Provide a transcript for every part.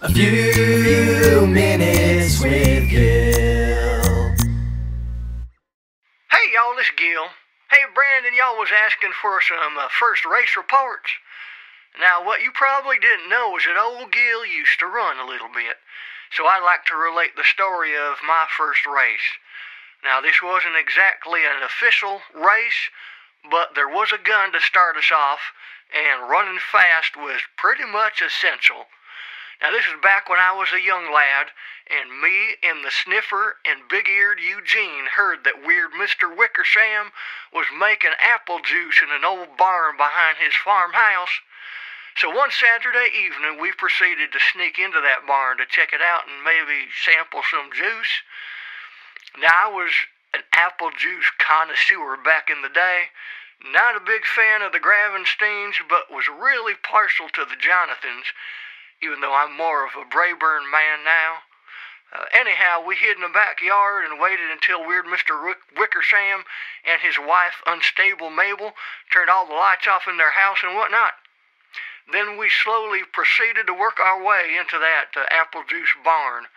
A few minutes with Gil. Hey y'all, this is Gil. Hey Brandon, y'all was asking for some first race reports. Now what you probably didn't know is that old Gil used to run a little bit. So I'd like to relate the story of my first race. Now this wasn't exactly an official race, but there was a gun to start us off, and running fast was pretty much essential. Now this is back when I was a young lad, and me and the sniffer and big-eared Eugene heard that weird Mr. Wickersham was making apple juice in an old barn behind his farmhouse. So one Saturday evening we proceeded to sneak into that barn to check it out and maybe sample some juice. Now I was an apple juice connoisseur back in the day, not a big fan of the Gravensteins, but was really partial to the Jonathans, even though I'm more of a Brayburn man now. Anyhow, we hid in the backyard and waited until weird Mr. Wickersham and his wife, Unstable Mabel, turned all the lights off in their house and whatnot. Then we slowly proceeded to work our way into that apple juice barn.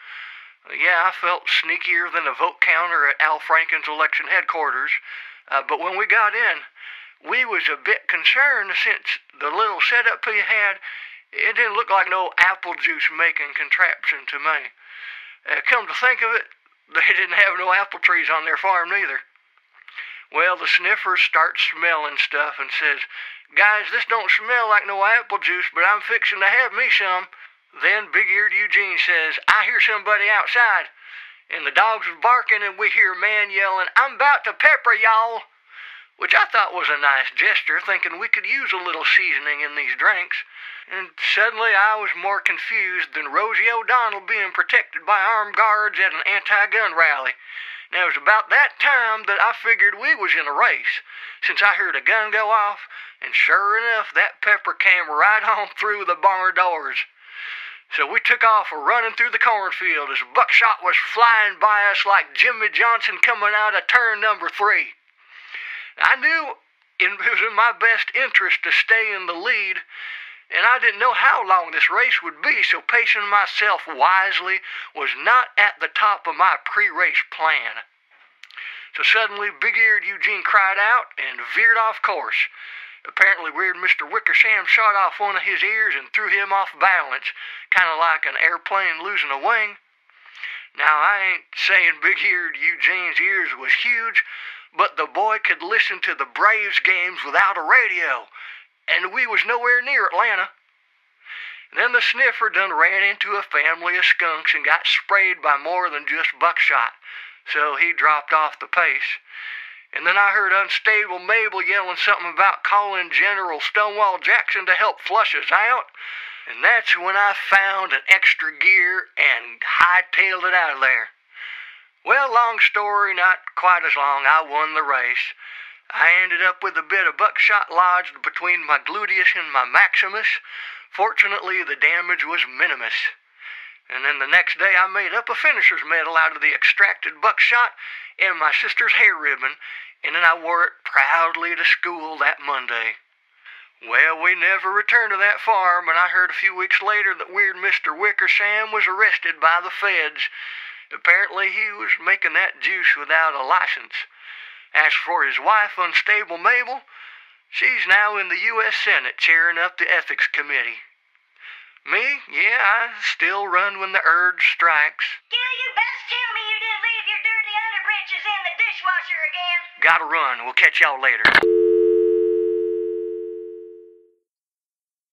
Yeah, I felt sneakier than a vote counter at Al Franken's election headquarters, but when we got in, we was a bit concerned since the little setup he had, it didn't look like no apple juice making contraption to me. Come to think of it, they didn't have no apple trees on their farm neither. Well, the sniffer starts smelling stuff and says, "Guys, this don't smell like no apple juice, but I'm fixing to have me some." Then big-eared Eugene says, "I hear somebody outside." And the dogs was barking and we hear a man yelling, "I'm about to pepper y'all," which I thought was a nice gesture, thinking we could use a little seasoning in these drinks. And suddenly I was more confused than Rosie O'Donnell being protected by armed guards at an anti-gun rally. Now it was about that time that I figured we was in a race, since I heard a gun go off, and sure enough, that pepper came right on through the barn doors. So we took off running through the cornfield as buckshot was flying by us like Jimmy Johnson coming out of turn number 3. I knew it was in my best interest to stay in the lead, and I didn't know how long this race would be, so pacing myself wisely was not at the top of my pre-race plan. So suddenly, big-eared Eugene cried out and veered off course. Apparently, weird Mr. Wickersham shot off one of his ears and threw him off balance, kind of like an airplane losing a wing. Now, I ain't saying big-eared Eugene's ears was huge, but the boy could listen to the Braves games without a radio, and we was nowhere near Atlanta. Then the sniffer done ran into a family of skunks and got sprayed by more than just buckshot, so he dropped off the pace. And then I heard Unstable Mabel yelling something about calling General Stonewall Jackson to help flush us out, and that's when I found an extra gear and hightailed it out of there. Well, long story, not quite as long, I won the race. I ended up with a bit of buckshot lodged between my gluteus and my maximus. Fortunately, the damage was minimus. And then the next day I made up a finisher's medal out of the extracted buckshot and my sister's hair ribbon, and then I wore it proudly to school that Monday. Well, we never returned to that farm, and I heard a few weeks later that weird Mr. Wickersham was arrested by the feds. Apparently he was making that juice without a license. As for his wife, Unstable Mabel, she's now in the U.S. Senate chairing up the Ethics Committee. Me? Yeah, I still run when the urge strikes. Gil, you best tell me you didn't leave your dirty underbreeches in the dishwasher again. Gotta run. We'll catch y'all later.